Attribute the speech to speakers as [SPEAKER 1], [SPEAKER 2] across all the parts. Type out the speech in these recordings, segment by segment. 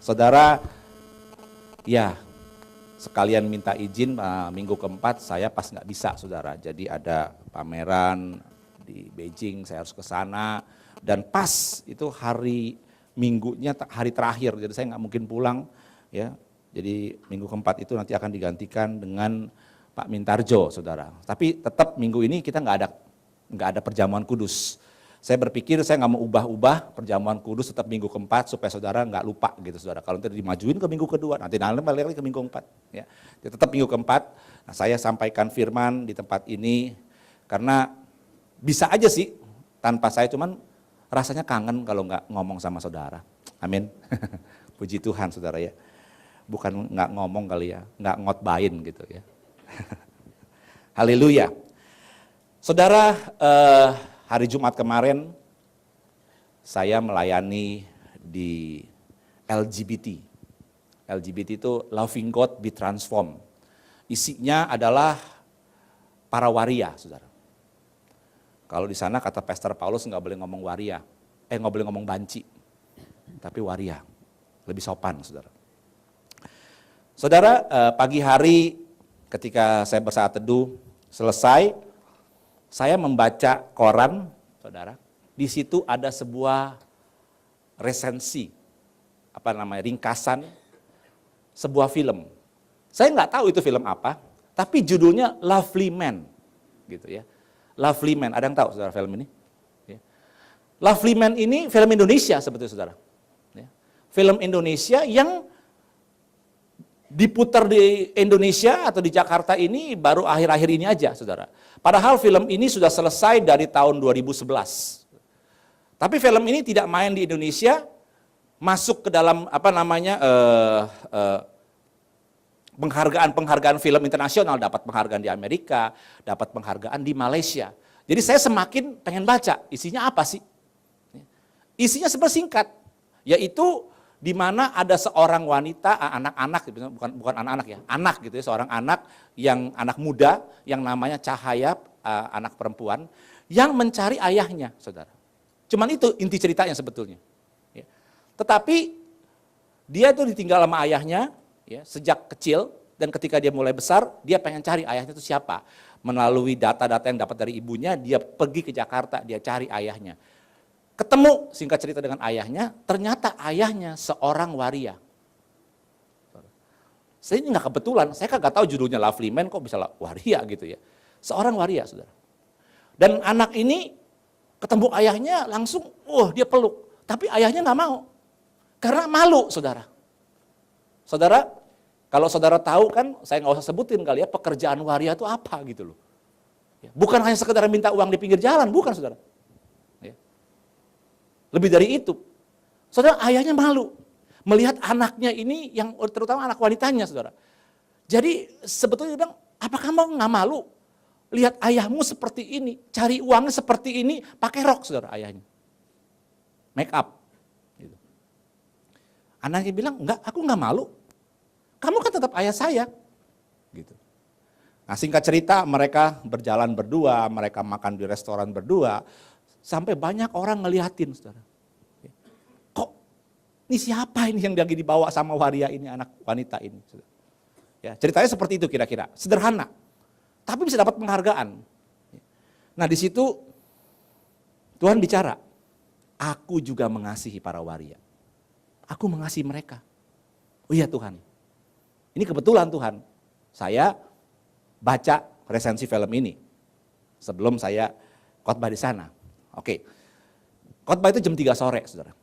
[SPEAKER 1] Saudara, ya sekalian minta izin minggu keempat saya pas nggak bisa saudara. Jadi ada pameran di Beijing, saya harus ke sana. Dan pas itu hari minggunya, hari terakhir, jadi saya nggak mungkin pulang. Ya, jadi minggu keempat itu nanti akan digantikan dengan Pak Mintarjo saudara. Tapi tetap minggu ini kita nggak ada perjamuan kudus. Saya berpikir saya nggak mau ubah-ubah perjamuan kudus tetap minggu keempat supaya saudara nggak lupa gitu saudara. Kalau nanti dimajuin ke minggu kedua, nanti balik lagi ke minggu keempat. Ya. Jadi tetap minggu keempat. Nah, saya sampaikan firman di tempat ini karena bisa aja sih tanpa saya, cuman rasanya kangen kalau nggak ngomong sama saudara. Amin. Puji Tuhan saudara ya. Bukan nggak ngomong kali ya, nggak ngotbain gitu ya. Haleluya. Saudara, hari Jumat kemarin saya melayani di LGBT. LGBT itu Loving God Be Transformed. Isinya adalah para waria, saudara. Kalau di sana kata Pastor Paulus nggak boleh ngomong waria, nggak boleh ngomong banci, tapi waria, lebih sopan, saudara. Saudara, pagi hari ketika saya bersaat teduh selesai, saya membaca koran, saudara. Di situ ada sebuah resensi, ringkasan sebuah film. Saya nggak tahu itu film apa, tapi judulnya Lovely Man, gitu ya. Lovely Man, ada yang tahu saudara film ini? Ya. Lovely Man ini film Indonesia sebetulnya saudara. Ya. Film Indonesia yang diputar di Indonesia atau di Jakarta ini baru akhir-akhir ini aja saudara. Padahal film ini sudah selesai dari tahun 2011. Tapi film ini tidak main di Indonesia, masuk ke dalam penghargaan film internasional, dapat penghargaan di Amerika, dapat penghargaan di Malaysia. Jadi saya semakin pengen baca, isinya apa sih? Isinya sebenarnya singkat, yaitu di mana ada seorang wanita, anak-anak, bukan anak-anak ya, anak gitu ya, seorang anak muda yang namanya Cahaya, anak perempuan, yang mencari ayahnya, saudara. Cuman itu inti ceritanya sebetulnya. Ya. Tetapi dia itu ditinggal sama ayahnya ya, sejak kecil, dan ketika dia mulai besar, dia pengen cari ayahnya itu siapa. Melalui data-data yang dapat dari ibunya, dia pergi ke Jakarta, dia cari ayahnya. Ketemu, singkat cerita, dengan ayahnya, ternyata ayahnya seorang waria. Saya ini nggak kebetulan, saya kagak tahu judulnya Lovely Man kok bisa waria gitu ya. Seorang waria, saudara. Dan anak ini ketemu ayahnya langsung, dia peluk. Tapi ayahnya nggak mau, karena malu, saudara. Saudara, kalau saudara tahu kan, saya nggak usah sebutin kali ya, pekerjaan waria itu apa gitu loh. Bukan hanya sekedar minta uang di pinggir jalan, bukan saudara. Lebih dari itu, saudara, ayahnya malu melihat anaknya ini, yang terutama anak wanitanya, saudara. Jadi sebetulnya dia bilang, apa kamu nggak malu lihat ayahmu seperti ini, cari uangnya seperti ini, pakai rok, saudara, ayahnya, make up. Gitu. Anaknya bilang, enggak, aku nggak malu, kamu kan tetap ayah saya. Gitu. Nah, singkat cerita, mereka berjalan berdua, mereka makan di restoran berdua. Sampai banyak orang ngeliatin, saudara. Kok ini siapa ini yang lagi dibawa sama waria ini, anak wanita ini? Saudara. Ya, ceritanya seperti itu kira-kira, sederhana. Tapi bisa dapat penghargaan. Nah, di situ Tuhan bicara, aku juga mengasihi para waria. Aku mengasihi mereka. Oh iya Tuhan. Ini kebetulan Tuhan, saya baca resensi film ini sebelum saya khotbah di sana. Oke, khotbah itu jam 3 sore, saudara.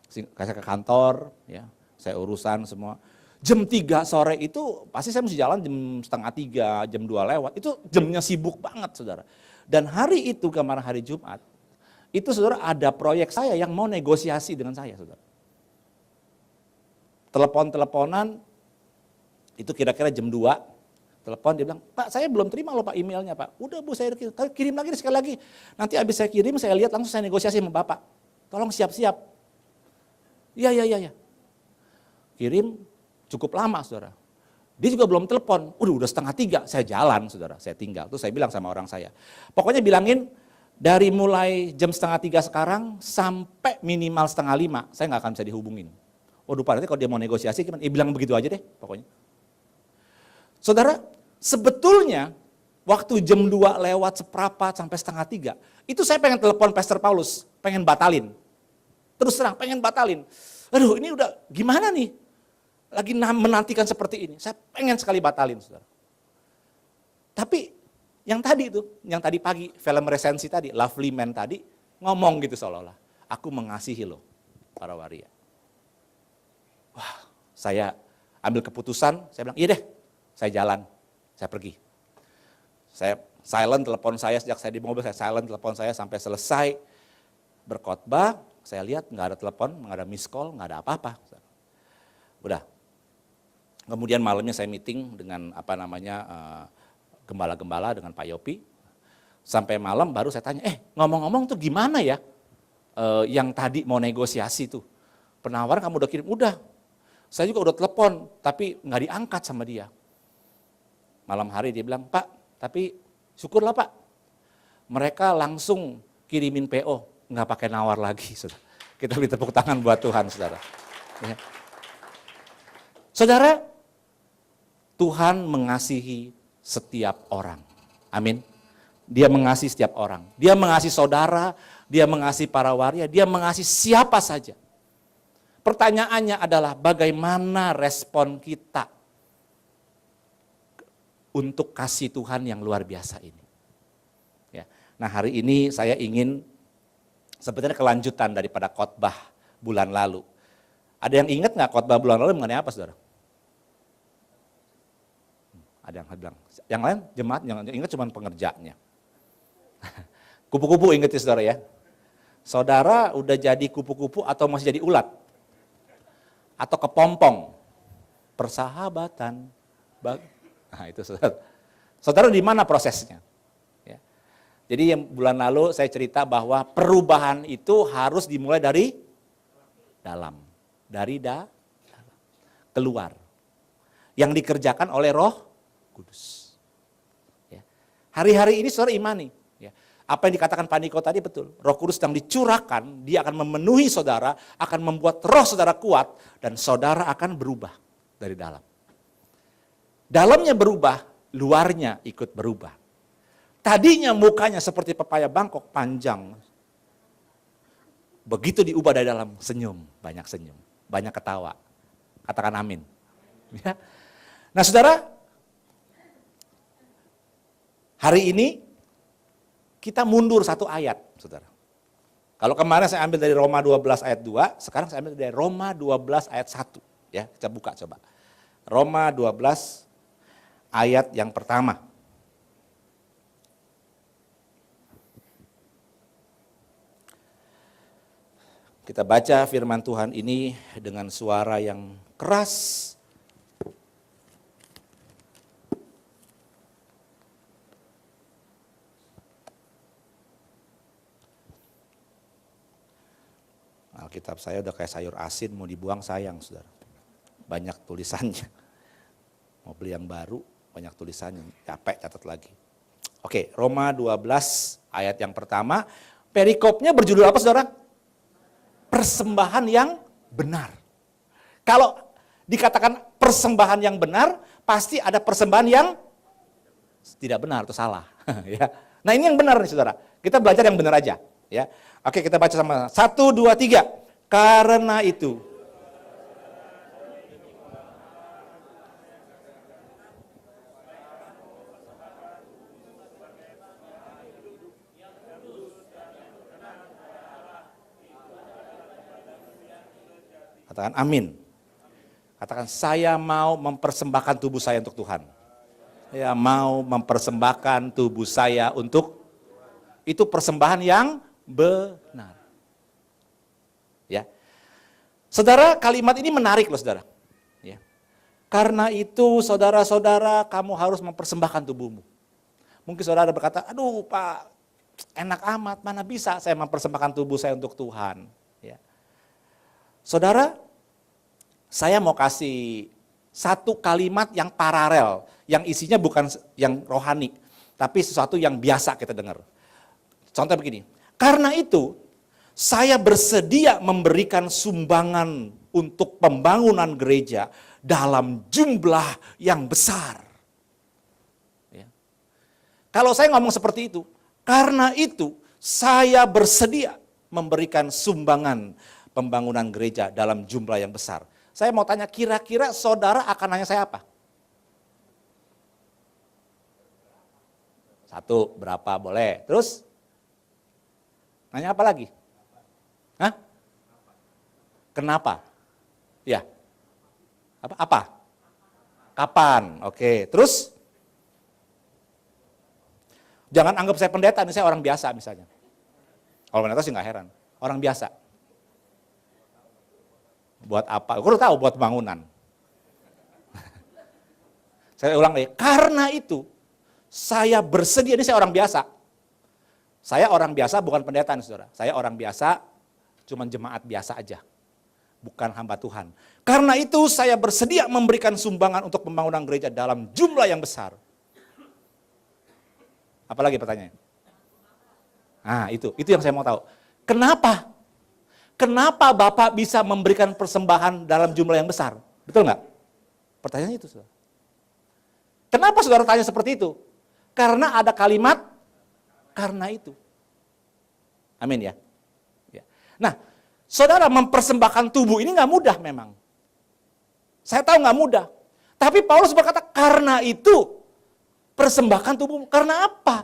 [SPEAKER 1] Saya ke kantor, ya, saya urusan semua. Jam 3 sore itu pasti saya mesti jalan jam setengah 3, jam 2 lewat. Itu jamnya sibuk banget, saudara. Dan hari itu, kemarin hari Jumat, itu saudara ada proyek saya yang mau negosiasi dengan saya, saudara. Telepon-teleponan, itu kira-kira jam 2. Telepon, dia bilang, Pak saya belum terima loh Pak emailnya Pak. Udah Bu, saya kirim lagi sekali lagi. Nanti habis saya kirim, saya lihat langsung saya negosiasi sama Bapak. Tolong siap-siap. Iya. Kirim cukup lama saudara. Dia juga belum telepon, udah setengah 3, saya jalan saudara, saya tinggal. Terus saya bilang sama orang saya, pokoknya bilangin dari mulai jam setengah 3 sekarang sampai minimal setengah 5, saya nggak akan bisa dihubungin. Waduh Pak, nanti kalau dia mau negosiasi gimana? Bilang begitu aja deh pokoknya. Saudara, sebetulnya waktu jam 2 lewat seperempat sampai setengah 3, itu saya pengen telepon Pastor Paulus, pengen batalin. Terus terang, pengen batalin. Aduh ini udah gimana nih? Lagi menantikan seperti ini. Saya pengen sekali batalin, saudara. Tapi yang tadi pagi, film resensi tadi, Lovely Man tadi, ngomong gitu seolah-olah. Aku mengasihi lo, para waria. Wah, saya ambil keputusan, saya bilang, iya deh, saya jalan, saya pergi. Saya silent telepon saya, sejak saya di mobil, saya silent telepon saya sampai selesai berkhotbah. Saya lihat nggak ada telepon, nggak ada miss call, nggak ada apa-apa. Udah. Kemudian malamnya saya meeting dengan gembala-gembala dengan Pak Yopi. Sampai malam baru saya tanya, ngomong-ngomong tuh gimana ya yang tadi mau negosiasi tuh. Penawaran kamu udah kirim? Udah. Saya juga udah telepon, tapi nggak diangkat sama dia. Malam hari dia bilang, Pak, tapi syukurlah Pak. Mereka langsung kirimin PO. Nggak pakai nawar lagi, saudara. Kita beri tepuk tangan buat Tuhan, saudara. Ya. Saudara, Tuhan mengasihi setiap orang. Amin. Dia mengasihi setiap orang. Dia mengasihi saudara, dia mengasihi para waria, dia mengasihi siapa saja. Pertanyaannya adalah bagaimana respon kita untuk kasih Tuhan yang luar biasa ini. Ya. Nah hari ini saya ingin sebenarnya kelanjutan daripada khotbah bulan lalu. Ada yang ingat nggak khotbah bulan lalu mengenai apa, saudara? Ada yang bilang. Yang lain jemaat yang ingat cuma pengerjanya. Kupu-kupu ingat ya saudara ya. Saudara udah jadi kupu-kupu atau masih jadi ulat? Atau kepompong? Persahabatan. Nah itu saudara. Saudara di mana prosesnya? Jadi yang bulan lalu saya cerita bahwa perubahan itu harus dimulai dari dalam. Dari dalam. Keluar. Yang dikerjakan oleh Roh Kudus. Ya. Hari-hari ini saudara imani. Ya. Apa yang dikatakan Pak Niko tadi betul. Roh Kudus sedang dicurahkan, dia akan memenuhi saudara, akan membuat roh saudara kuat, dan saudara akan berubah dari dalam. Dalamnya berubah, luarnya ikut berubah. Tadinya mukanya seperti pepaya Bangkok panjang. Begitu diubah dari dalam, senyum, banyak ketawa. Katakan amin. Ya. Nah saudara, hari ini kita mundur satu ayat, saudara. Kalau kemarin saya ambil dari Roma 12 ayat 2, sekarang saya ambil dari Roma 12 ayat 1. Ya, kita buka coba. Roma 12 ayat yang pertama. Kita baca firman Tuhan ini dengan suara yang keras. Alkitab saya udah kayak sayur asin, mau dibuang sayang, saudara. Banyak tulisannya. Mau beli yang baru, banyak tulisannya. Capek catat lagi. Oke, Roma 12 ayat yang pertama. Perikopnya berjudul apa, saudara? Persembahan yang benar. Kalau dikatakan persembahan yang benar, pasti ada persembahan yang tidak benar atau salah. Ya. Nah ini yang benar nih saudara. Kita belajar yang benar aja. Ya. Oke kita baca sama 1, 2, 3. Karena itu. Katakan amin. Katakan saya mau mempersembahkan tubuh saya untuk Tuhan. Saya mau mempersembahkan tubuh saya untuk, itu persembahan yang benar. Ya. Saudara, kalimat ini menarik loh saudara. Ya. Karena itu saudara-saudara kamu harus mempersembahkan tubuhmu. Mungkin saudara berkata, aduh Pak enak amat, mana bisa saya mempersembahkan tubuh saya untuk Tuhan. Ya. Saudara, saya mau kasih satu kalimat yang paralel, yang isinya bukan yang rohani, tapi sesuatu yang biasa kita dengar. Contoh begini, karena itu saya bersedia memberikan sumbangan untuk pembangunan gereja dalam jumlah yang besar. Ya. Kalau saya ngomong seperti itu, karena itu saya bersedia memberikan sumbangan pembangunan gereja dalam jumlah yang besar. Saya mau tanya, kira-kira saudara akan nanya saya apa? 1, berapa boleh. Terus? Nanya apa lagi? Hah? Kenapa? Ya. Apa? Kapan? Oke. Terus? Jangan anggap saya pendeta, ini saya orang biasa misalnya. Kalau pendeta sih nggak heran. Orang biasa. Buat apa? Aku udah tahu, buat bangunan. Saya ulang lagi. Karena itu, saya bersedia, ini saya orang biasa. Saya orang biasa bukan pendeta nih saudara. Saya orang biasa, cuman jemaat biasa aja. Bukan hamba Tuhan. Karena itu saya bersedia memberikan sumbangan untuk pembangunan gereja dalam jumlah yang besar. Apalagi pertanyaannya? Nah itu yang saya mau tahu. Kenapa? Kenapa Bapak bisa memberikan persembahan dalam jumlah yang besar? Betul nggak? Pertanyaannya itu saudara. Kenapa saudara tanya seperti itu? Karena ada kalimat, karena itu. Amin ya. Nah, saudara mempersembahkan tubuh ini nggak mudah memang. Saya tahu nggak mudah. Tapi Paulus berkata, karena itu persembahkan tubuh. Karena apa?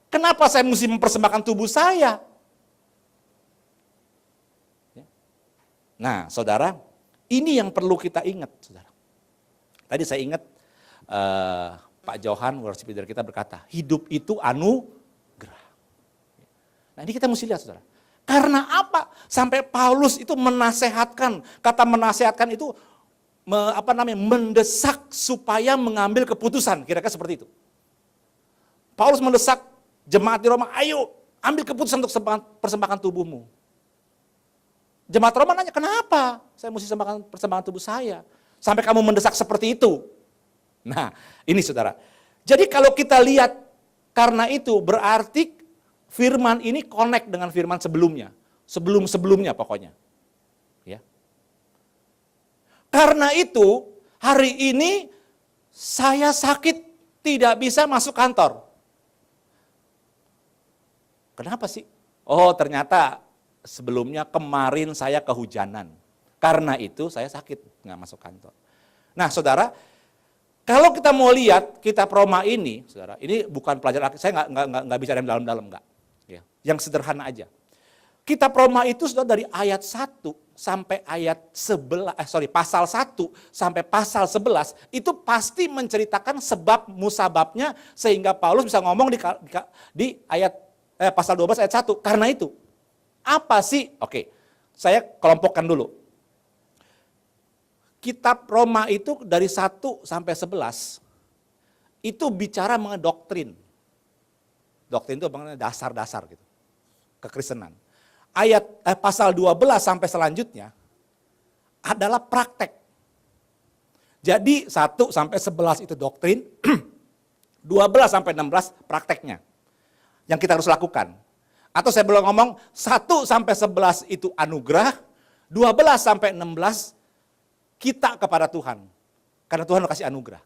[SPEAKER 1] Kenapa saya mesti mempersembahkan tubuh saya? Nah, saudara, ini yang perlu kita ingat, saudara. Tadi saya ingat Pak Johan, worship leader kita berkata, hidup itu anugerah. Nah, ini kita mesti lihat, saudara. Karena apa? Sampai Paulus itu menasehatkan, kata menasehatkan itu mendesak supaya mengambil keputusan, kira-kira seperti itu. Paulus mendesak jemaat di Roma, ayo ambil keputusan untuk persembahkan tubuhmu. Jemaat Roma nanya, kenapa saya mesti persembahkan tubuh saya? Sampai kamu mendesak seperti itu. Nah, ini saudara. Jadi kalau kita lihat, karena itu berarti firman ini connect dengan firman sebelumnya. Sebelum-sebelumnya pokoknya. Ya. Karena itu, hari ini saya sakit, tidak bisa masuk kantor. Kenapa sih? Oh, ternyata sebelumnya kemarin saya kehujanan. Karena itu saya sakit, nggak masuk kantor. Nah saudara, kalau kita mau lihat kitab Roma ini, saudara, ini bukan pelajaran, saya nggak bicara yang dalam-dalam, nggak. Ya, yang sederhana aja. Kitab Roma itu sudah dari ayat 1 sampai ayat 11, pasal 1 sampai pasal 11, itu pasti menceritakan sebab musababnya sehingga Paulus bisa ngomong di ayat pasal 12 ayat 1. Karena itu, apa sih? Oke, saya kelompokkan dulu. Kitab Roma itu dari 1 sampai 11, itu bicara mengenai doktrin. Doktrin itu dasar-dasar gitu, kekristenan. Pasal 12 sampai selanjutnya adalah praktek. Jadi 1 sampai 11 itu doktrin, 12 sampai 16 prakteknya yang kita harus lakukan. Atau saya belum ngomong 1 sampai 11 itu anugerah, 12 sampai 16 kita kepada Tuhan. Karena Tuhan kasih anugerah.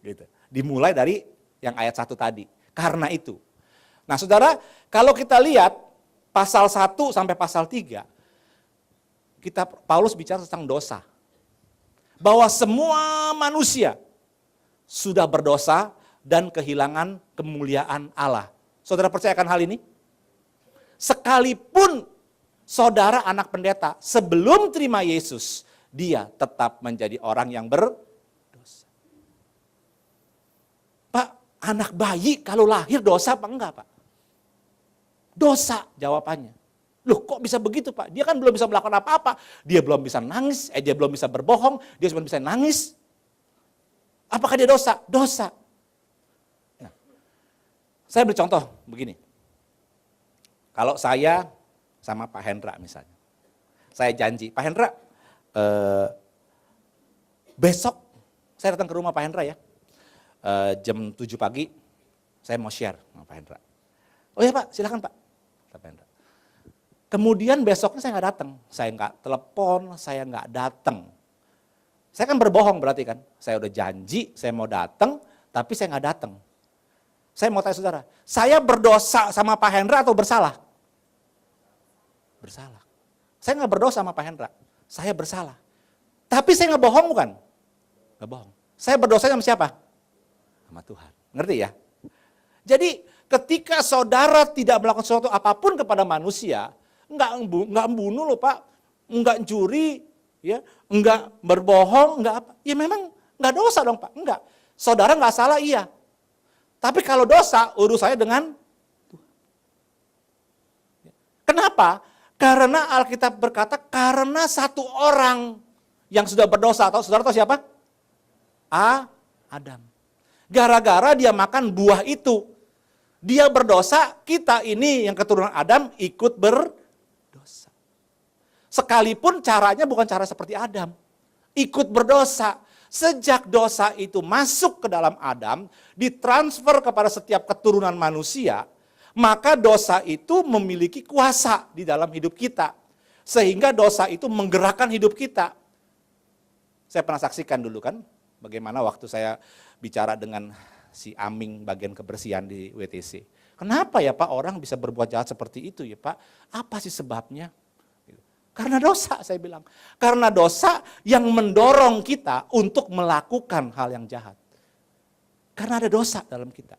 [SPEAKER 1] Gitu. Dimulai dari yang ayat 1 tadi. Karena itu. Nah saudara, kalau kita lihat pasal 1 sampai pasal 3, Paulus bicara tentang dosa. Bahwa semua manusia sudah berdosa dan kehilangan kemuliaan Allah. Saudara percayakan hal ini? Sekalipun saudara anak pendeta sebelum terima Yesus, dia tetap menjadi orang yang berdosa. Pak, anak bayi kalau lahir dosa apa enggak, Pak? Dosa jawabannya. Loh kok bisa begitu, Pak? Dia kan belum bisa melakukan apa-apa. Dia belum bisa nangis, dia belum bisa berbohong, dia cuma bisa nangis. Apakah dia dosa? Dosa. Nah, saya beri contoh begini. Kalau saya sama Pak Hendra misalnya. Saya janji, Pak Hendra, besok saya datang ke rumah Pak Hendra ya. Jam 7 pagi saya mau share sama Pak Hendra. Oh ya Pak, silakan Pak. Pak Hendra. Kemudian besoknya saya nggak datang, saya nggak telepon, saya nggak datang. Saya kan berbohong berarti kan, saya udah janji saya mau datang, tapi saya nggak datang. Saya mau tanya saudara, saya berdosa sama Pak Hendra atau bersalah? Bersalah. Saya nggak berdosa sama Pak Hendra, saya bersalah. Tapi saya nggak bohong bukan? Nggak bohong. Saya berdosa sama siapa? Sama Tuhan. Ngerti ya? Jadi ketika saudara tidak melakukan sesuatu apapun kepada manusia, nggak membunuh loh Pak, nggak curi, ya, nggak berbohong, nggak apa, ya memang nggak dosa dong Pak, nggak. Saudara nggak salah iya, tapi kalau dosa urusannya dengan Tuhan. Kenapa? Karena Alkitab berkata karena satu orang yang sudah berdosa, atau saudara tahu siapa? Adam. Gara-gara dia makan buah itu, dia berdosa, kita ini yang keturunan Adam ikut berdosa. Sekalipun caranya bukan cara seperti Adam. Ikut berdosa. Sejak dosa itu masuk ke dalam Adam, ditransfer kepada setiap keturunan manusia, maka dosa itu memiliki kuasa di dalam hidup kita. Sehingga dosa itu menggerakkan hidup kita. Saya pernah saksikan dulu kan, bagaimana waktu saya bicara dengan si Aming bagian kebersihan di WTC. Kenapa ya Pak orang bisa berbuat jahat seperti itu ya Pak? Apa sih sebabnya? Karena dosa saya bilang. Karena dosa yang mendorong kita untuk melakukan hal yang jahat. Karena ada dosa dalam kita.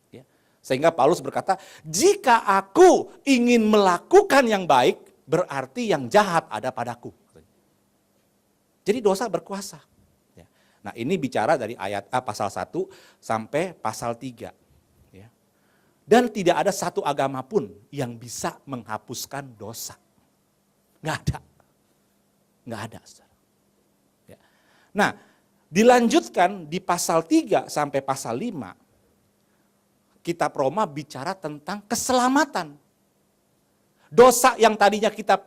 [SPEAKER 1] Ya. Sehingga Paulus berkata, jika aku ingin melakukan yang baik, berarti yang jahat ada padaku. Jadi dosa berkuasa. Ya. Nah ini bicara dari ayat A pasal 1 sampai pasal 3. Ya. Dan tidak ada satu agama pun yang bisa menghapuskan dosa. Nggak ada. Nggak ada. Saudara. Ya. Nah, dilanjutkan di pasal 3 sampai pasal 5, kitab Roma bicara tentang keselamatan. Dosa yang tadinya kita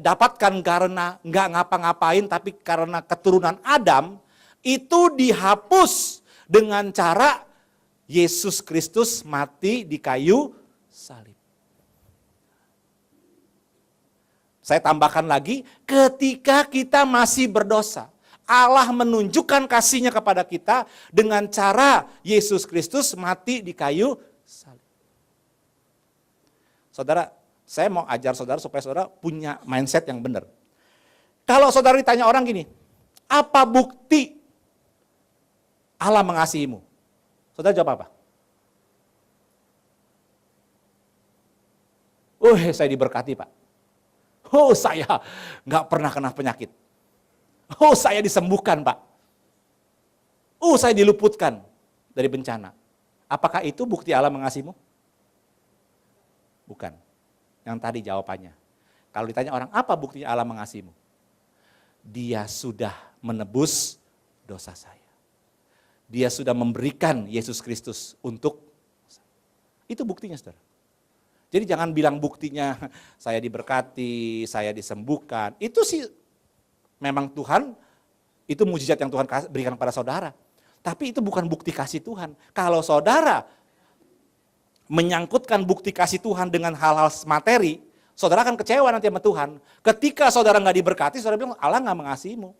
[SPEAKER 1] dapatkan karena nggak ngapa-ngapain, tapi karena keturunan Adam, itu dihapus dengan cara Yesus Kristus mati di kayu salib. Saya tambahkan lagi, ketika kita masih berdosa, Allah menunjukkan kasih-Nya kepada kita dengan cara Yesus Kristus mati di kayu salib. Saudara, saya mau ajar saudara supaya saudara punya mindset yang benar. Kalau saudara ditanya orang gini, apa bukti Allah mengasihimu? Saudara jawab apa? Saya diberkati Pak. Saya nggak pernah kena penyakit. Saya disembuhkan Pak. Saya diluputkan dari bencana. Apakah itu bukti Allah mengasihimu? Bukan. Yang tadi jawabannya. Kalau ditanya orang, apa buktinya Allah mengasihimu? Dia sudah menebus dosa saya. Dia sudah memberikan Yesus Kristus untuk saya. Itu buktinya saudara. Jadi jangan bilang buktinya saya diberkati, saya disembuhkan. Itu sih memang Tuhan, itu mujizat yang Tuhan berikan pada saudara. Tapi itu bukan bukti kasih Tuhan. Kalau saudara menyangkutkan bukti kasih Tuhan dengan hal-hal materi, saudara akan kecewa nanti sama Tuhan. Ketika saudara nggak diberkati, saudara bilang Allah nggak mengasihimu.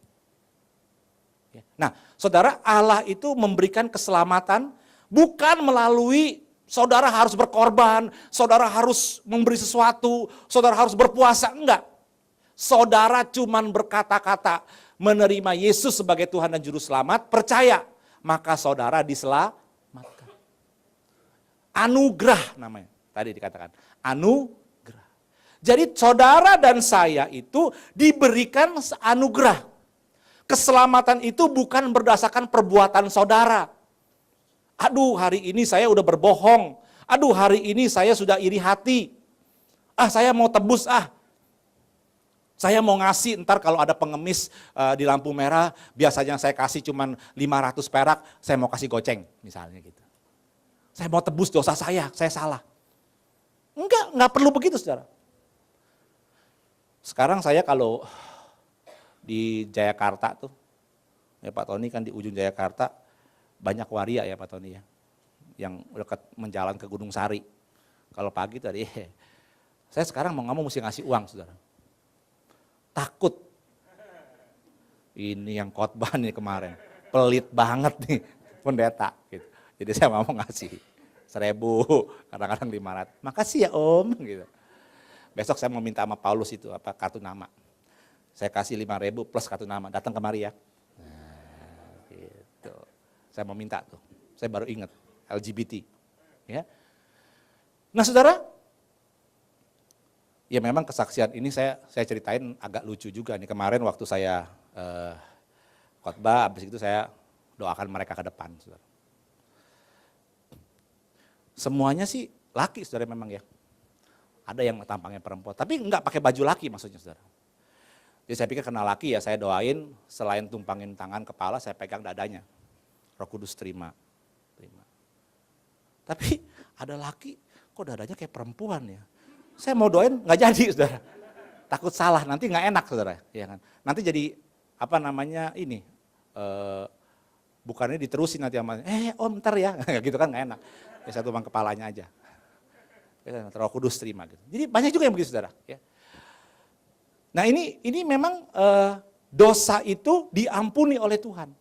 [SPEAKER 1] Nah, saudara, Allah itu memberikan keselamatan bukan melalui saudara harus berkorban, saudara harus memberi sesuatu, saudara harus berpuasa, enggak. Saudara cuman berkata-kata menerima Yesus sebagai Tuhan dan Juru Selamat, percaya, maka saudara diselamatkan. Anugerah namanya, tadi dikatakan, anugerah. Jadi saudara dan saya itu diberikan anugerah. Keselamatan itu bukan berdasarkan perbuatan saudara. Aduh hari ini saya udah berbohong, aduh hari ini saya sudah iri hati, saya mau tebus saya mau ngasih ntar kalau ada pengemis di lampu merah, biasanya saya kasih cuman 500 perak, saya mau kasih goceng misalnya gitu. Saya mau tebus dosa saya salah. Enggak perlu begitu saudara. Sekarang saya kalau di Jayakarta tuh, ya Pak Tony kan di ujung Jayakarta, banyak waria ya Pak Tony ya, yang dekat menjalan ke Gunung Sari. Kalau pagi tadi Saya sekarang mau ngomong mesti ngasih uang, saudara. Takut. Ini yang khotbah nih kemarin, pelit banget nih pendeta. Gitu. Jadi saya mau ngasih 1.000, kadang-kadang 500. Makasih ya Om. Gitu. Besok saya mau minta sama Paulus itu kartu nama. Saya kasih 5.000 plus kartu nama, datang kemari ya. Nah, gitu. Saya mau minta tuh, saya baru ingat LGBT. Ya. Nah saudara, ya memang kesaksian ini saya ceritain agak lucu juga nih. Kemarin waktu saya khotbah, habis itu saya doakan mereka ke depan. Saudara. Semuanya sih laki saudara memang ya. Ada yang tampangnya perempuan, tapi enggak pakai baju laki maksudnya saudara. Jadi saya pikir kena laki ya saya doain, selain tumpangin tangan kepala saya pegang dadanya. Roh Kudus terima. Tapi ada laki, kok dadanya kayak perempuan ya. Saya mau doain nggak jadi saudara. Takut salah, nanti nggak enak saudara. Ya kan? Nanti jadi ini, bukannya diterusin nanti sama, Om ntar ya, gitu kan nggak enak. Ya saya tumpang kepalanya aja. Roh Kudus terima gitu. Jadi banyak juga yang begitu saudara. Ya. Nah ini memang dosa itu diampuni oleh Tuhan.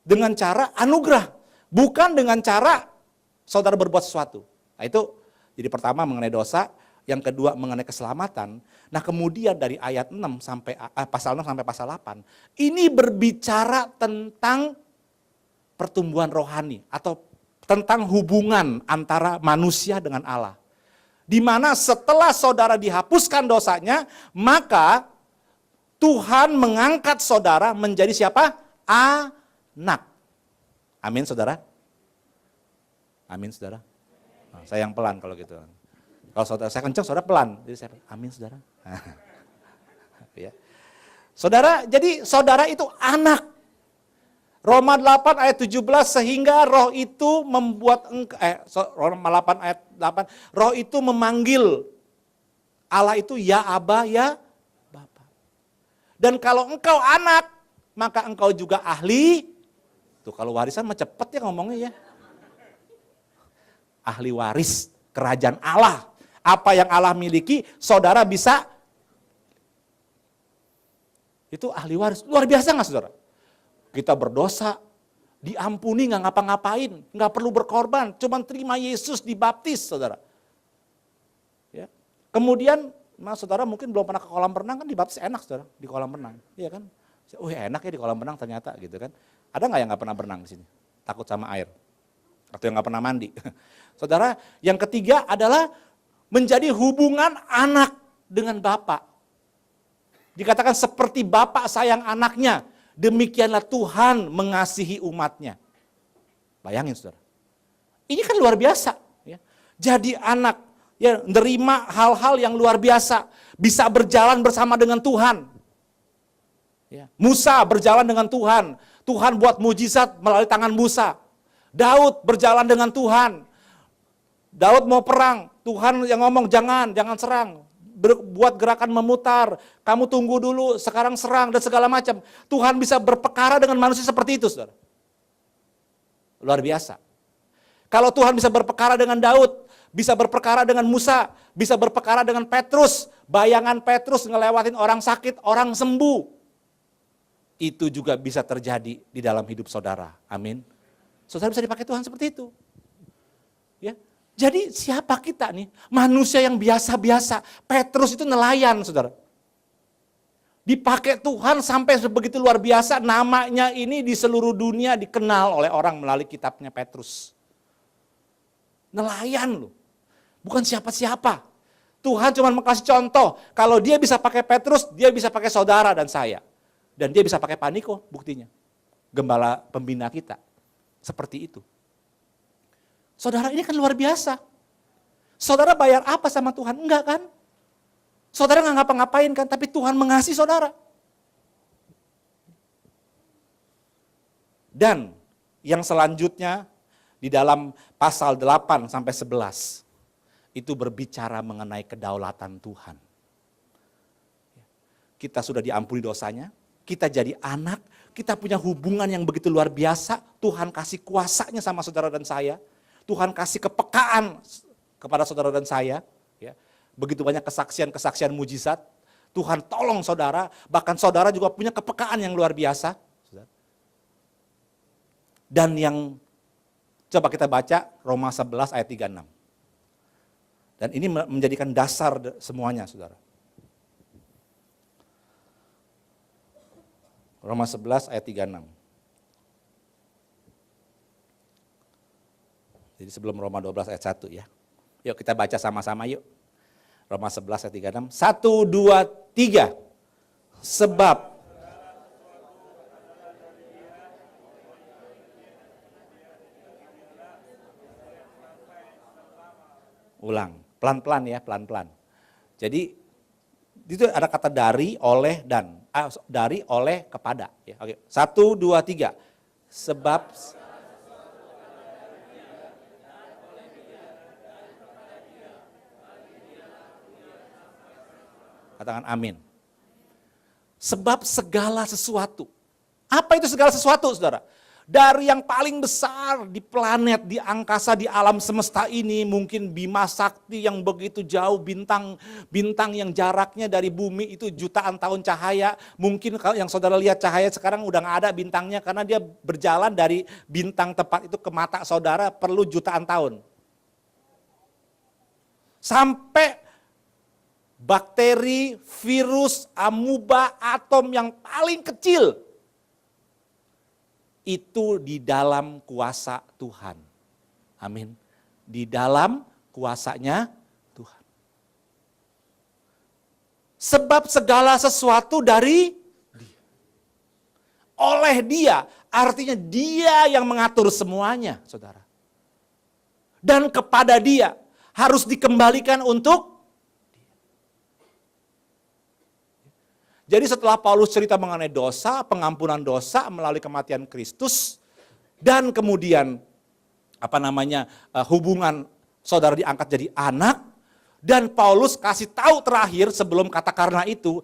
[SPEAKER 1] Dengan cara anugerah, bukan dengan cara saudara berbuat sesuatu. Nah itu jadi pertama mengenai dosa, yang kedua mengenai keselamatan. Nah kemudian dari ayat 6 sampai pasal 6 sampai pasal 8, ini berbicara tentang pertumbuhan rohani atau tentang hubungan antara manusia dengan Allah. Di mana setelah saudara dihapuskan dosanya, maka Tuhan mengangkat saudara menjadi siapa? Anak. Amin saudara? Amin saudara? Nah, saya yang pelan kalau gitu. Kalau saudara saya kencang, saudara pelan. Jadi saya, amin saudara. Ya. Saudara, jadi saudara itu anak. Roma 8 ayat 17, sehingga roh itu membuat Roma 8 ayat 8, roh itu memanggil Allah itu ya Aba, ya Bapa. Dan kalau engkau anak, maka engkau juga ahli. Tuh kalau warisan mah cepet ya ngomongnya ya. Ahli waris kerajaan Allah. Apa yang Allah miliki, saudara bisa. Itu ahli waris. Luar biasa nggak saudara? Kita berdosa, diampuni nggak ngapa-ngapain, nggak perlu berkorban, cuma terima Yesus dibaptis saudara. Ya. Kemudian, saudara mungkin belum pernah ke kolam renang kan dibaptis enak saudara, di kolam renang. Iya kan? Enak ya di kolam renang ternyata gitu kan. Ada nggak yang nggak pernah berenang di sini? Takut sama air? Atau yang nggak pernah mandi? Saudara, yang ketiga adalah menjadi hubungan anak dengan Bapa. Dikatakan seperti Bapa sayang anaknya, demikianlah Tuhan mengasihi umatnya. Bayangin saudara. Ini kan luar biasa. Ya. Jadi anak, ya nerima hal-hal yang luar biasa. Bisa berjalan bersama dengan Tuhan. Ya. Musa berjalan dengan Tuhan. Tuhan buat mujizat melalui tangan Musa. Daud berjalan dengan Tuhan. Daud mau perang, Tuhan yang ngomong jangan serang. Buat gerakan memutar, kamu tunggu dulu, sekarang serang dan segala macam. Tuhan bisa berperkara dengan manusia seperti itu, saudara. Luar biasa. Kalau Tuhan bisa berperkara dengan Daud, bisa berperkara dengan Musa, bisa berperkara dengan Petrus, bayangan Petrus ngelewatin orang sakit, orang sembuh. Itu juga bisa terjadi di dalam hidup saudara. Amin. Saudara bisa dipakai Tuhan seperti itu. Ya. Jadi siapa kita nih? Manusia yang biasa-biasa. Petrus itu nelayan, saudara. Dipakai Tuhan sampai sebegitu luar biasa. Namanya ini di seluruh dunia dikenal oleh orang melalui kitabnya Petrus. Nelayan loh. Bukan siapa-siapa. Tuhan cuma kasih contoh. Kalau dia bisa pakai Petrus, dia bisa pakai saudara dan saya. Dan dia bisa pakai Paniko buktinya. Gembala pembina kita. Seperti itu. Saudara ini kan luar biasa. Saudara bayar apa sama Tuhan? Enggak kan? Saudara nggak ngapa-ngapain kan, tapi Tuhan mengasihi saudara. Dan yang selanjutnya di dalam pasal 8 sampai 11 itu berbicara mengenai kedaulatan Tuhan. Kita sudah diampuni dosanya, kita jadi anak, kita punya hubungan yang begitu luar biasa, Tuhan kasih kuasanya sama saudara dan saya. Tuhan kasih kepekaan kepada saudara dan saya. Ya. begitu banyak kesaksian-kesaksian mujizat. Tuhan tolong saudara, bahkan saudara juga punya kepekaan yang luar biasa. Dan yang coba kita baca Roma 11 ayat 36. Dan ini menjadikan dasar semuanya, saudara. Roma 11 ayat 36. Jadi sebelum Roma 12 ayat 1 ya. Yuk kita baca sama-sama yuk. Roma 11 ayat 36. 1, 2, 3. Sebab. Ulang. Pelan-pelan ya, pelan-pelan. Jadi itu ada kata dari, oleh, dan. Dari, oleh, kepada. Ya, oke. 1, 2, 3. Sebab. Katakan amin. Sebab segala sesuatu. Apa itu segala sesuatu, saudara? Dari yang paling besar di planet, di angkasa, di alam semesta ini, mungkin Bima Sakti yang begitu jauh, bintang yang jaraknya dari bumi itu jutaan tahun cahaya. Mungkin kalau yang saudara lihat cahaya sekarang udah gak ada bintangnya, karena dia berjalan dari bintang tepat itu ke mata saudara perlu jutaan tahun. Sampai bakteri, virus, amuba, atom yang paling kecil, itu di dalam kuasa Tuhan. Amin. Di dalam kuasanya Tuhan. Sebab segala sesuatu dari Dia. Oleh Dia, artinya Dia yang mengatur semuanya, saudara. Dan kepada Dia harus dikembalikan untuk. Jadi setelah Paulus cerita mengenai dosa, pengampunan dosa melalui kematian Kristus, dan kemudian hubungan saudara diangkat jadi anak, dan Paulus kasih tahu terakhir sebelum kata karena itu,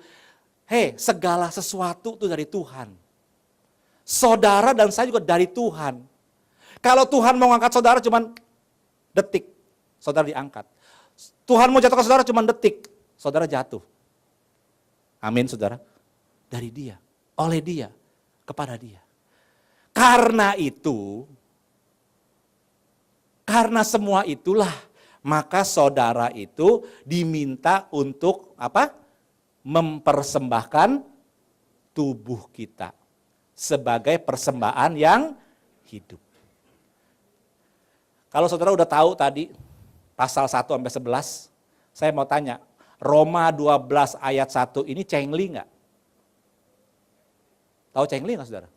[SPEAKER 1] segala sesuatu itu dari Tuhan. Saudara dan saya juga dari Tuhan. Kalau Tuhan mau ngangkat saudara cuman detik, saudara diangkat. Tuhan mau jatuhkan saudara cuman detik, saudara jatuh. Amin, saudara. Dari Dia, oleh Dia, kepada Dia. Karena itu, karena semua itulah, maka saudara itu diminta untuk apa? Mempersembahkan tubuh kita sebagai persembahan yang hidup. Kalau saudara udah tahu tadi pasal 1 sampai 11, saya mau tanya, Roma 12 ayat 1 ini cengli enggak? Tahu cengli enggak, saudara?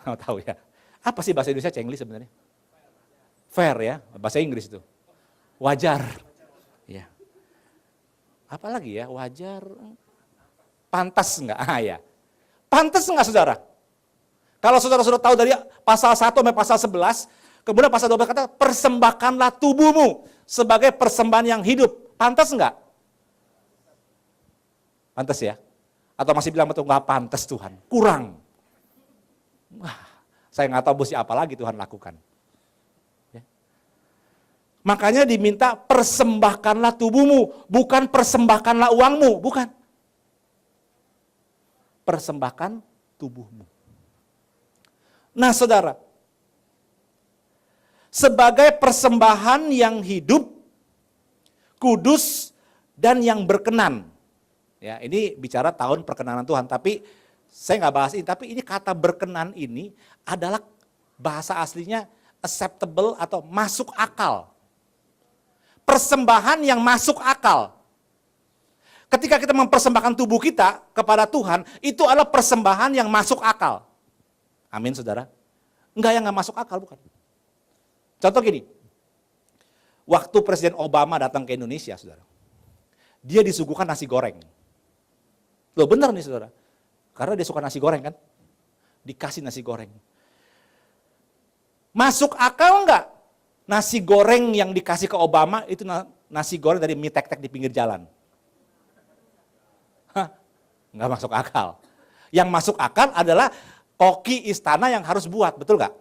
[SPEAKER 1] Oh, tahu ya. Apa sih bahasa Indonesia cengli sebenarnya? Fair ya, bahasa Inggris itu. Wajar. Ya. Apalagi ya, wajar. Pantas enggak? Ya. Pantas enggak, saudara? Kalau saudara sudah tahu dari pasal 1 sampai pasal 11, kemudian pasal 12 kata, persembahkanlah tubuhmu sebagai persembahan yang hidup. Pantas enggak? Pantas ya? Atau masih bilang betul enggak pantas Tuhan? Kurang. Wah, saya enggak tahu mesti apa lagi Tuhan lakukan. Ya. Makanya diminta persembahkanlah tubuhmu, bukan persembahkanlah uangmu, bukan. Persembahkan tubuhmu. Nah, saudara, sebagai persembahan yang hidup, kudus, dan yang berkenan. Ya, ini bicara tahun perkenanan Tuhan, tapi saya nggak bahas ini, tapi ini kata berkenan ini adalah bahasa aslinya acceptable atau masuk akal. Persembahan yang masuk akal. Ketika kita mempersembahkan tubuh kita kepada Tuhan, itu adalah persembahan yang masuk akal. Amin, saudara. Enggak yang nggak masuk akal, bukan. Contoh gini, waktu Presiden Obama datang ke Indonesia, saudara, dia disuguhkan nasi goreng. Loh benar nih, saudara, karena dia suka nasi goreng kan, dikasih nasi goreng. Masuk akal enggak nasi goreng yang dikasih ke Obama itu nasi goreng dari mie tek-tek di pinggir jalan? Hah, enggak masuk akal. Yang masuk akal adalah koki istana yang harus buat, betul enggak?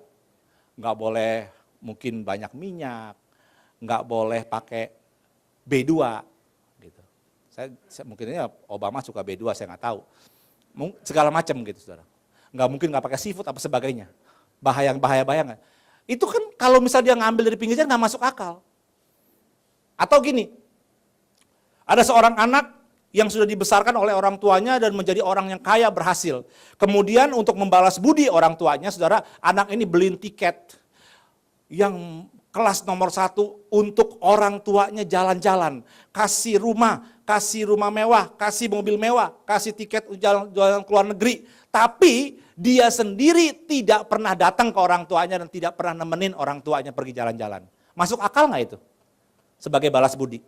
[SPEAKER 1] Enggak boleh mungkin banyak minyak, nggak boleh pakai B2 gitu. Mungkin Obama suka B2, saya nggak tahu. Segala macam gitu saudara. Nggak mungkin nggak pakai seafood apa sebagainya. Bahaya nggak? Itu kan kalau misalnya dia ngambil dari pinggir jalan nggak masuk akal. Atau gini, ada seorang anak yang sudah dibesarkan oleh orang tuanya dan menjadi orang yang kaya berhasil. Kemudian untuk membalas budi orang tuanya, saudara, anak ini beliin tiket yang kelas nomor 1 untuk orang tuanya jalan-jalan. Kasih rumah mewah, kasih mobil mewah, kasih tiket jalan-jalan ke luar negeri. Tapi dia sendiri tidak pernah datang ke orang tuanya dan tidak pernah nemenin orang tuanya pergi jalan-jalan. Masuk akal nggak itu? Sebagai balas budi?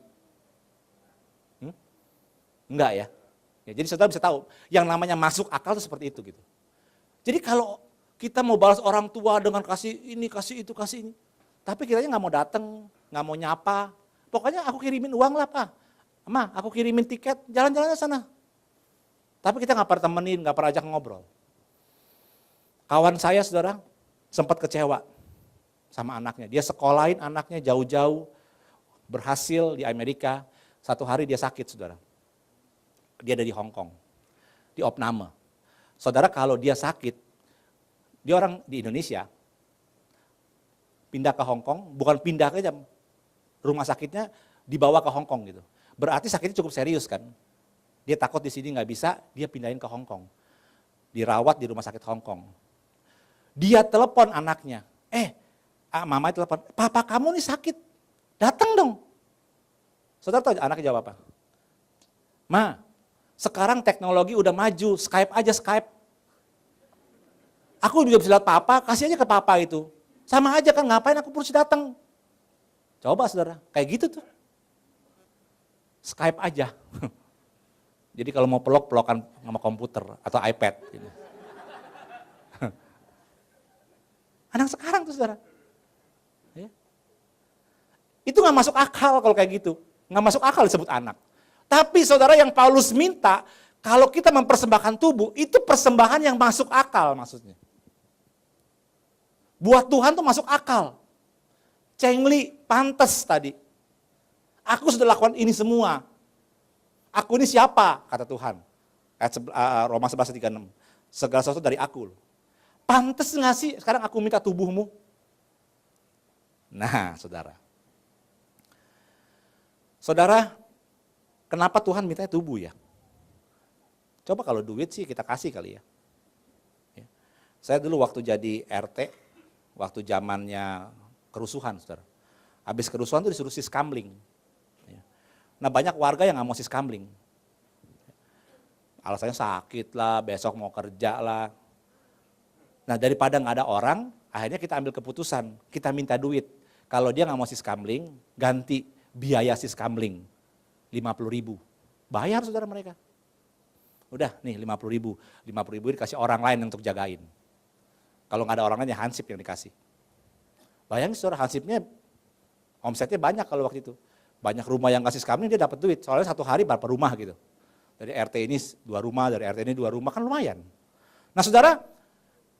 [SPEAKER 1] Enggak ya. Jadi saudara bisa tahu, yang namanya masuk akal itu seperti itu gitu. Jadi kalau kita mau balas orang tua dengan kasih ini, kasih itu, kasih ini. Tapi kitanya nggak mau datang, nggak mau nyapa. Pokoknya aku kirimin uang lah Pak. Ma, aku kirimin tiket, jalan-jalan ke sana. Tapi kita nggak pernah temenin, nggak pernah ajak ngobrol. Kawan saya saudara sempat kecewa sama anaknya. Dia sekolahin anaknya jauh-jauh, berhasil di Amerika. Satu hari dia sakit saudara. Dia ada di Hong Kong, di opname. Saudara kalau dia sakit, dia orang di Indonesia, pindah ke Hong Kong, bukan pindah aja, rumah sakitnya dibawa ke Hong Kong gitu. Berarti sakitnya cukup serius kan. Dia takut di sini nggak bisa, dia pindahin ke Hong Kong. Dirawat di rumah sakit Hong Kong. Dia telepon anaknya, mama telepon, papa kamu nih sakit, datang dong. Saudara tahu anaknya jawab apa? Ma, sekarang teknologi udah maju, Skype aja Skype. Aku juga bisa lihat papa, kasih aja ke papa itu. Sama aja kan, ngapain aku perlu datang. Coba saudara, kayak gitu tuh. Skype aja. Jadi kalau mau pelokan sama komputer atau iPad. Gitu. Anak sekarang tuh saudara. Ya. Itu gak masuk akal kalau kayak gitu. Gak masuk akal disebut anak. Tapi saudara yang Paulus minta, kalau kita mempersembahkan tubuh, itu persembahan yang masuk akal maksudnya. Buat Tuhan tuh masuk akal. Cengli, pantes tadi. Aku sudah lakukan ini semua. Aku ini siapa? Kata Tuhan. Roma 11:36. Segala sesuatu dari aku. Pantes gak sih sekarang aku minta tubuhmu? Nah saudara. Saudara, kenapa Tuhan mintanya tubuh ya? Coba kalau duit sih kita kasih kali ya. Saya dulu waktu jadi RT, waktu zamannya kerusuhan saudara. Habis kerusuhan tuh disuruh siskamling. Nah banyak warga yang gak mau siskamling. Alasannya sakit lah, besok mau kerja lah. Nah daripada gak ada orang, akhirnya kita ambil keputusan, kita minta duit. Kalau dia gak mau siskamling, ganti biaya siskamling. 50.000. Bayar saudara mereka. Udah nih 50.000. 50.000 dikasih orang lain untuk jagain. Kalau nggak ada orang lain ya hansip yang dikasih. Bayangin saudara hansipnya omsetnya banyak kalau waktu itu. Banyak rumah yang kasih siskamling dia dapat duit. Soalnya satu hari berapa rumah gitu. Dari RT ini 2 rumah, dari RT ini 2 rumah kan lumayan. Nah saudara,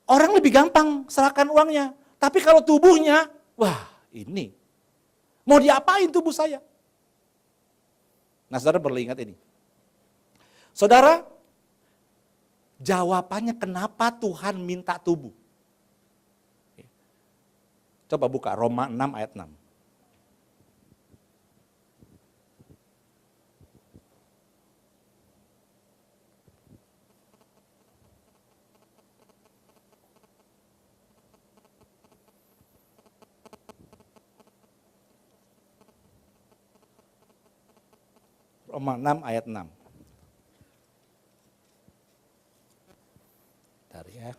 [SPEAKER 1] orang lebih gampang serahkan uangnya. Tapi kalau tubuhnya, wah ini. Mau diapain tubuh saya? Nah saudara perlu ingat ini. Saudara, jawabannya kenapa Tuhan minta tubuh? Coba buka Roma 6 ayat 6. Roma 6 ayat 6. Bentar ya.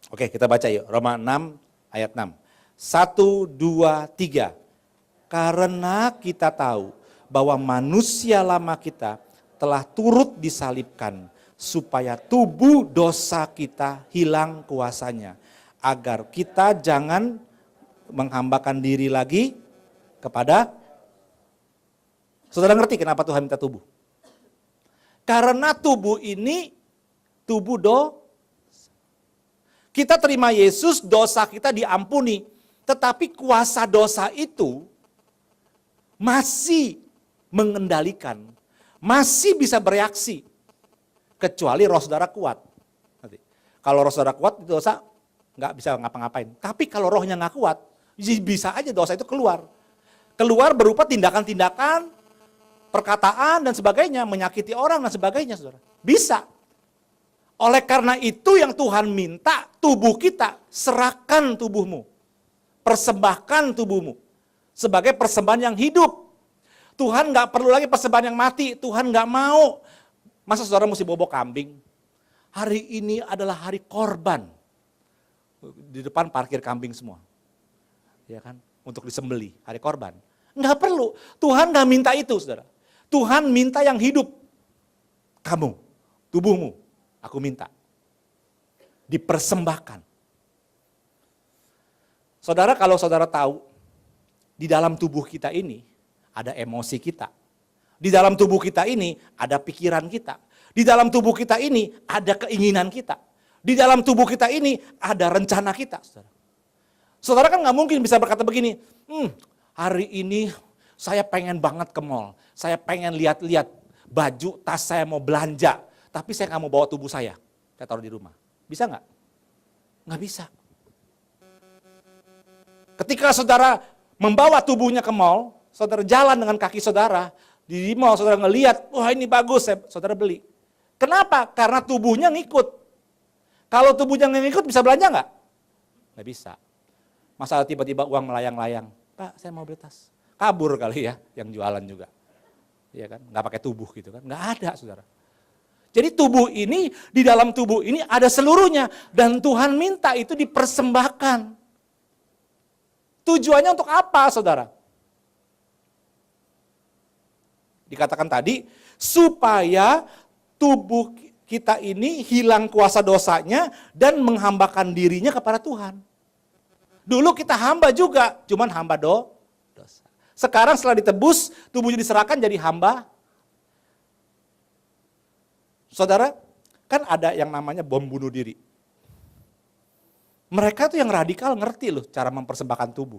[SPEAKER 1] Oke, kita baca yuk. Roma 6 ayat 6. 1, 2, 3. Karena kita tahu bahwa manusia lama kita telah turut disalibkan supaya tubuh dosa kita hilang kuasanya, agar kita jangan menghambakan diri lagi kepada. Saudara ngerti kenapa Tuhan minta tubuh? Karena tubuh ini tubuh Kita terima Yesus, dosa kita diampuni. Tetapi kuasa dosa itu masih mengendalikan, masih bisa bereaksi. Kecuali roh saudara kuat. Nanti. Kalau roh saudara kuat, dosa nggak bisa ngapa-ngapain. Tapi kalau rohnya nggak kuat, bisa aja dosa itu keluar. Keluar berupa tindakan-tindakan, perkataan dan sebagainya, menyakiti orang dan sebagainya, saudara. Bisa. Oleh karena itu yang Tuhan minta, tubuh kita, serahkan tubuhmu. Persembahkan tubuhmu. Sebagai persembahan yang hidup. Tuhan nggak perlu lagi persembahan yang mati, Tuhan nggak mau. Masa saudara mesti bobok kambing? Hari ini adalah hari korban. Di depan parkir kambing semua. Ya kan? Untuk disembeli, hari korban. Nggak perlu. Tuhan nggak minta itu, saudara. Tuhan minta yang hidup. Kamu, tubuhmu, aku minta. Dipersembahkan. Saudara, kalau saudara tahu, di dalam tubuh kita ini ada emosi kita. Di dalam tubuh kita ini ada pikiran kita. Di dalam tubuh kita ini ada keinginan kita. Di dalam tubuh kita ini ada rencana kita. Saudara, saudara kan nggak mungkin bisa berkata begini, hari ini saya pengen banget ke mall. Saya pengen lihat-lihat baju, tas saya mau belanja. Tapi saya nggak mau bawa tubuh saya taruh di rumah. Bisa nggak? Nggak bisa. Ketika saudara membawa tubuhnya ke mall, saudara jalan dengan kaki saudara, di mall saudara ngelihat, wah ini bagus, saudara beli. Kenapa? Karena tubuhnya ngikut. Kalau tubuhnya nggak ngikut bisa belanja nggak? Nggak bisa. Masalah tiba-tiba uang melayang-layang, Pak saya mau beli tas. Kabur kali ya yang jualan juga. Iya kan? Nggak pakai tubuh gitu kan? Nggak ada, saudara. Jadi tubuh ini, di dalam tubuh ini ada seluruhnya. Dan Tuhan minta itu dipersembahkan. Tujuannya untuk apa, saudara? Dikatakan tadi, supaya tubuh kita ini hilang kuasa dosanya dan menghambakan dirinya kepada Tuhan. Dulu kita hamba juga, cuman hamba dosa. Sekarang setelah ditebus, tubuhnya diserahkan jadi hamba. Saudara, kan ada yang namanya bom bunuh diri. Mereka tuh yang radikal ngerti loh cara mempersembahkan tubuh.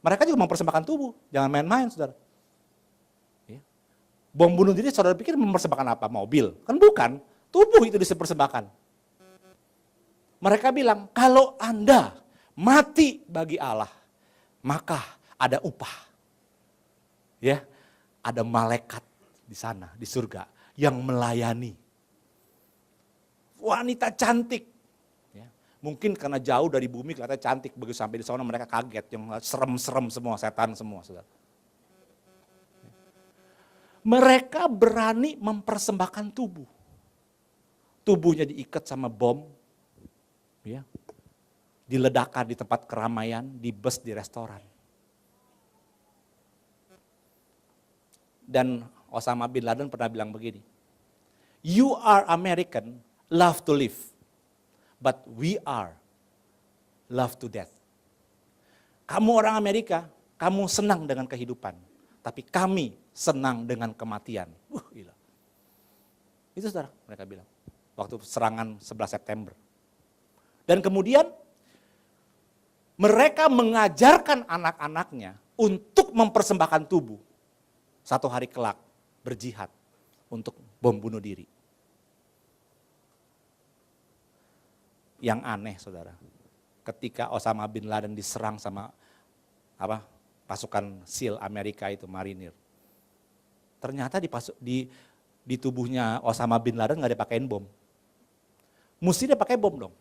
[SPEAKER 1] Mereka juga mempersembahkan tubuh, jangan main-main, saudara. Ya. Bom bunuh diri, saudara pikir mempersembahkan apa? Mobil? Kan bukan, tubuh itu dipersembahkan. Mereka bilang, kalau Anda mati bagi Allah, maka ada upah. Ya, ada malaikat di sana, di surga, yang melayani. Wanita cantik. Mungkin karena jauh dari bumi kelihatan cantik, begitu sampai di sana mereka kaget, yang serem-serem semua, setan semua. Saudara. Mereka berani mempersembahkan tubuh. Tubuhnya diikat sama bom, ya, diledakkan di tempat keramaian, di bus, di restoran. Dan Osama bin Laden pernah bilang begini, you are American, love to live. But we are love to death. Kamu orang Amerika, kamu senang dengan kehidupan. Tapi kami senang dengan kematian. Gila. Itu saudara, mereka bilang. Waktu serangan 11 September. Dan kemudian mereka mengajarkan anak-anaknya untuk mempersembahkan tubuh. Satu hari kelak berjihad untuk bom bunuh diri. Yang aneh, saudara, ketika Osama bin Laden diserang sama pasukan SEAL Amerika itu, marinir. Ternyata di tubuhnya Osama bin Laden nggak dipakein bom. Mesti dia pakai bom dong.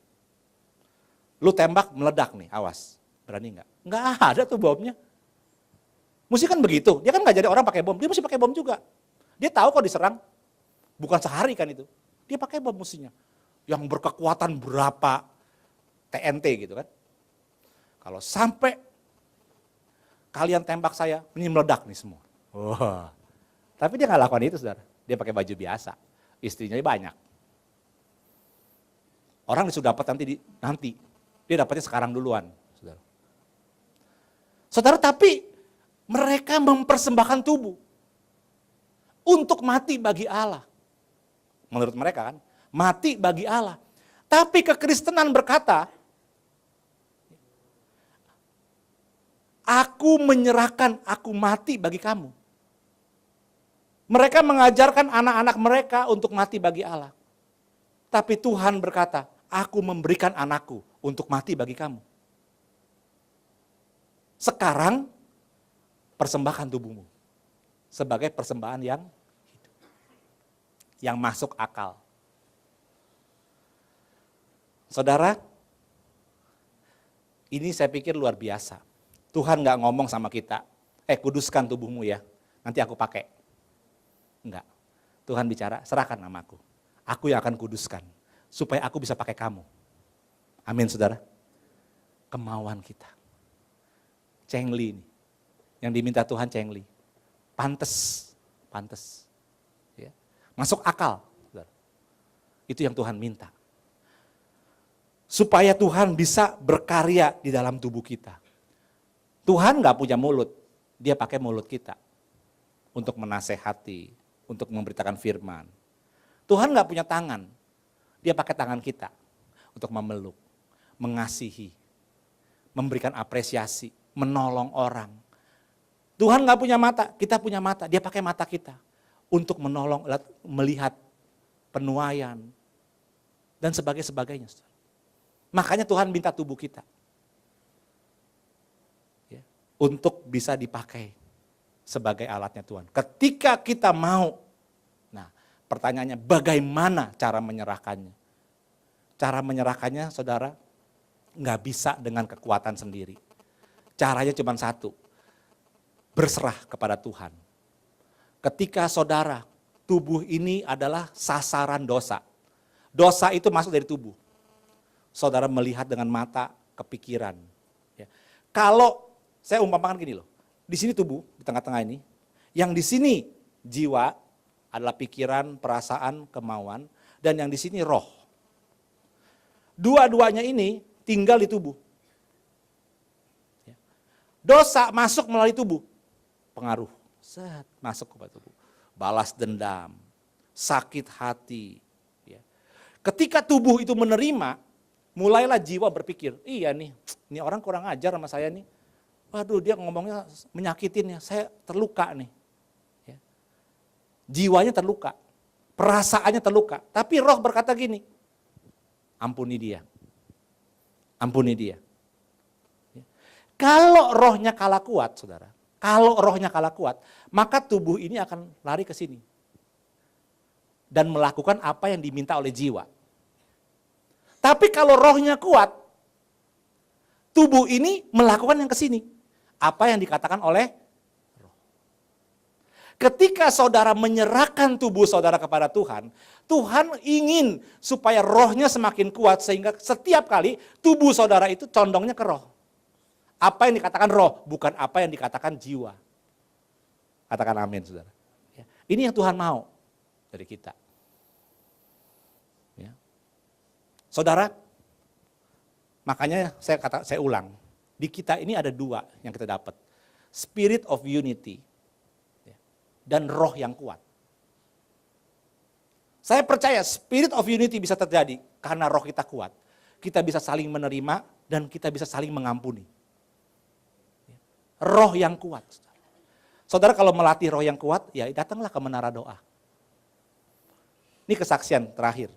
[SPEAKER 1] Lu tembak meledak nih, awas, berani nggak? Nggak ada tuh bomnya. Mesti kan begitu, dia kan nggak jadi orang pakai bom, dia mesti pakai bom juga. Dia tahu kok diserang, bukan sehari kan itu, dia pakai bom mestinya. Yang berkekuatan berapa TNT gitu kan. Kalau sampai kalian tembak saya, ini meledak nih semua. Wah. Tapi dia nggak lakukan itu, saudara. Dia pakai baju biasa. Istrinya banyak. Orang disuruh dapat nanti. Dia dapatnya sekarang duluan, saudara. Saudara, tapi mereka mempersembahkan tubuh untuk mati bagi Allah. Menurut mereka kan. mati bagi Allah. Tapi kekristenan berkata, aku menyerahkan, aku mati bagi kamu. Mereka mengajarkan anak-anak mereka untuk mati bagi Allah. Tapi Tuhan berkata, aku memberikan anakku untuk mati bagi kamu. Sekarang, persembahkan tubuhmu sebagai persembahan yang hidup, yang masuk akal. Saudara, ini saya pikir luar biasa. Tuhan gak ngomong sama kita, kuduskan tubuhmu ya, nanti aku pakai. Enggak, Tuhan bicara, serahkan namaku. Aku yang akan kuduskan, supaya aku bisa pakai kamu. Amin saudara. Kemauan kita. Cengli ini, yang diminta Tuhan cengli. Pantes. Ya. Masuk akal. Saudara. Itu yang Tuhan minta. Supaya Tuhan bisa berkarya di dalam tubuh kita. Tuhan gak punya mulut, dia pakai mulut kita. Untuk menasehati, untuk memberitakan firman. Tuhan gak punya tangan, dia pakai tangan kita. Untuk memeluk, mengasihi, memberikan apresiasi, menolong orang. Tuhan gak punya mata, kita punya mata, dia pakai mata kita. Untuk menolong, melihat penuaian, dan sebagainya. Makanya Tuhan minta tubuh kita. Ya, untuk bisa dipakai sebagai alatnya Tuhan. Ketika kita mau, nah pertanyaannya bagaimana cara menyerahkannya? Cara menyerahkannya saudara, gak bisa dengan kekuatan sendiri. Caranya cuma satu, berserah kepada Tuhan. Ketika saudara, tubuh ini adalah sasaran dosa. Dosa itu masuk dari tubuh. Saudara melihat dengan mata, kepikiran. Ya. Kalau saya umpamakan gini loh, di sini tubuh, di tengah-tengah ini, yang di sini jiwa adalah pikiran, perasaan, kemauan, dan yang di sini roh. Dua-duanya ini tinggal di tubuh. Ya. Dosa masuk melalui tubuh, pengaruh, masuk kepada tubuh. Balas dendam, sakit hati. Ya. Ketika tubuh itu menerima, mulailah jiwa berpikir, iya nih, ini orang kurang ajar sama saya nih. Waduh dia ngomongnya menyakitin ya, saya terluka nih. Ya. Jiwanya terluka, perasaannya terluka. Tapi roh berkata gini, ampuni dia. Ampuni dia. Ya. Kalau rohnya kalah kuat saudara, kalau rohnya kalah kuat, maka tubuh ini akan lari ke sini. Dan melakukan apa yang diminta oleh jiwa. Tapi kalau rohnya kuat, tubuh ini melakukan yang ke sini. Apa yang dikatakan oleh roh. Ketika saudara menyerahkan tubuh saudara kepada Tuhan, Tuhan ingin supaya rohnya semakin kuat sehingga setiap kali tubuh saudara itu condongnya ke roh. Apa yang dikatakan roh, bukan apa yang dikatakan jiwa. Katakan amin saudara. Ini yang Tuhan mau dari kita. Saudara, makanya saya ulang, di kita ini ada dua yang kita dapat. Spirit of unity dan roh yang kuat. Saya percaya spirit of unity bisa terjadi karena roh kita kuat. Kita bisa saling menerima dan kita bisa saling mengampuni. Roh yang kuat. Saudara kalau melatih roh yang kuat, ya datanglah ke menara doa. Ini kesaksian terakhir.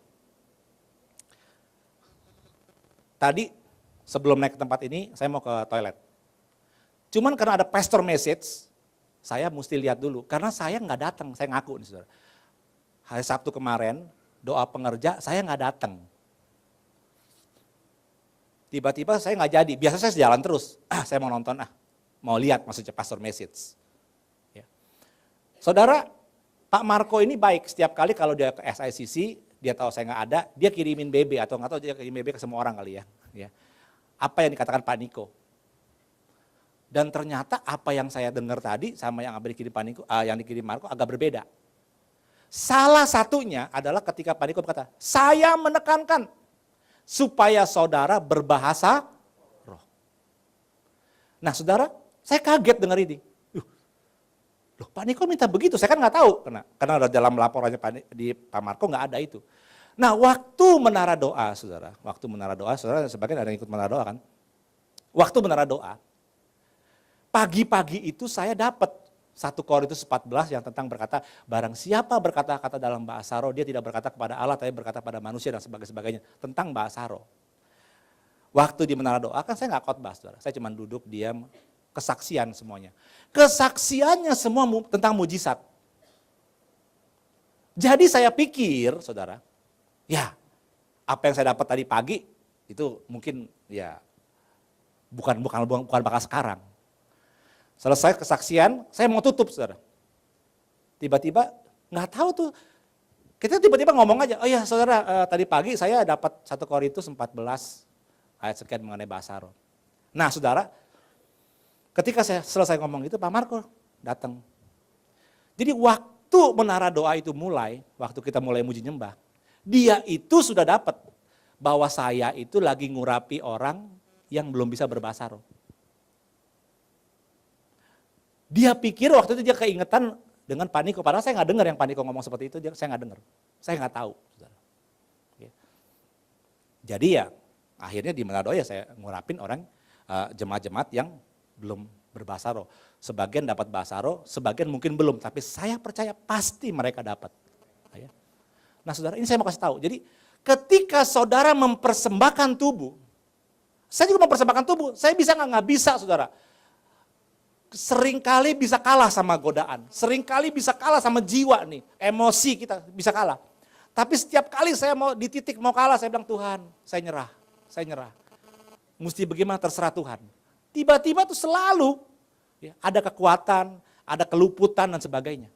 [SPEAKER 1] Tadi sebelum naik ke tempat ini, saya mau ke toilet. Cuman karena ada pastor message, saya mesti lihat dulu. Karena saya nggak datang, saya ngaku nih saudara. Hari Sabtu kemarin, doa pengerja, saya nggak datang. Tiba-tiba saya nggak jadi, biasa saya jalan terus. Saya mau nonton, mau lihat maksudnya pastor message. Ya. Saudara, Pak Marco ini baik, setiap kali kalau dia ke SICC, dia tahu saya nggak ada, dia kirimin BB atau nggak tahu dia kirim BB ke semua orang kali ya. Apa yang dikatakan Pak Niko. Dan ternyata apa yang saya dengar tadi sama yang dikirim Pak Niko, yang dikirim Marco agak berbeda. Salah satunya adalah ketika Pak Niko berkata, saya menekankan supaya saudara berbahasa roh. Nah saudara, saya kaget dengar ini. Loh, Pak Niko minta begitu, saya kan nggak tahu karena dalam laporannya di Pak Marco nggak ada itu. Nah, waktu menara doa, saudara, saudara sebagian ada yang ikut menara doa kan? Waktu menara doa, pagi-pagi itu saya dapat 1 Korintus 14 yang tentang berkata, barang siapa berkata-kata dalam bahasa roh, dia tidak berkata kepada Allah, tapi berkata pada manusia dan sebagainya, tentang bahasa roh. Waktu di menara doa kan saya nggak khotbah, saudara. Saya cuma duduk, diam, kesaksian semuanya. Kesaksiannya semua tentang mujizat. Jadi saya pikir, saudara, ya apa yang saya dapat tadi pagi, itu mungkin ya bukan bakal sekarang. Selesai kesaksian, saya mau tutup, saudara. Tiba-tiba nggak tahu tuh, kita tiba-tiba ngomong aja, oh ya saudara, tadi pagi saya dapat 1 Korintus 14 ayat sekian mengenai bahasa roh. Nah saudara, ketika saya selesai ngomong itu, Pak Marco datang. Jadi waktu menara doa itu mulai, waktu kita mulai muji nyembah, dia itu sudah dapat bahwa saya itu lagi ngurapi orang yang belum bisa berbahasa roh. Dia pikir waktu itu dia keingetan dengan Paniko, padahal saya nggak dengar yang Paniko ngomong seperti itu, saya nggak dengar, saya nggak tahu. Jadi ya akhirnya di menara doa ya saya ngurapin orang jemaat-jemaat yang belum berbahasa roh. Sebagian dapat bahasa roh, sebagian mungkin belum, tapi saya percaya pasti mereka dapat. Nah saudara, ini saya mau kasih tahu. Jadi ketika saudara mempersembahkan tubuh, saya juga mempersembahkan tubuh, saya bisa nggak bisa saudara. Seringkali bisa kalah sama godaan, seringkali bisa kalah sama jiwa nih, emosi kita bisa kalah. Tapi setiap kali saya mau di titik mau kalah, saya bilang Tuhan, saya nyerah. Mesti bagaimana terserah Tuhan. Tiba-tiba tuh selalu ya, ada kekuatan, ada keluputan dan sebagainya.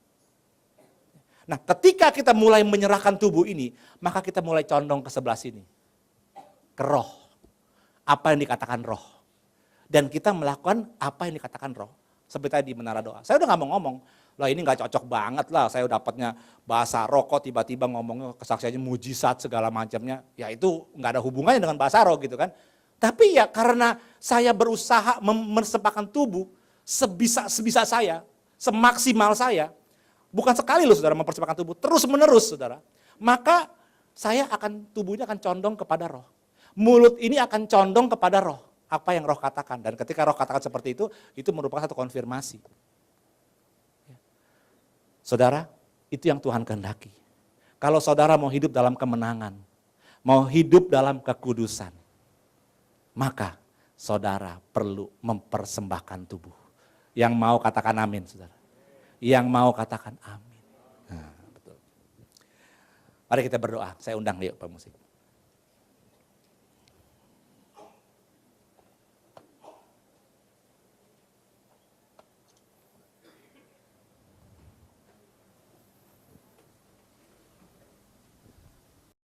[SPEAKER 1] Nah ketika kita mulai menyerahkan tubuh ini, maka kita mulai condong ke sebelah sini. Ke roh. Apa yang dikatakan roh. Dan kita melakukan apa yang dikatakan roh. Seperti tadi di menara doa. Saya udah gak mau ngomong, lah ini gak cocok banget lah, saya dapatnya bahasa roh kok tiba-tiba ngomongnya kesaksiannya mujizat segala macamnya. Ya itu gak ada hubungannya dengan bahasa roh gitu kan. Tapi ya karena saya berusaha mempersembahkan tubuh sebisa saya, semaksimal saya. Bukan sekali loh saudara mempersembahkan tubuh, terus menerus saudara. Maka tubuhnya akan condong kepada roh. Mulut ini akan condong kepada roh. Apa yang roh katakan. Dan ketika roh katakan seperti itu merupakan satu konfirmasi. Saudara, itu yang Tuhan kehendaki. Kalau saudara mau hidup dalam kemenangan, mau hidup dalam kekudusan, maka saudara perlu mempersembahkan tubuh. Yang mau katakan amin, saudara. Yang mau katakan amin. Nah, betul. Mari kita berdoa, saya undang yuk pemusik.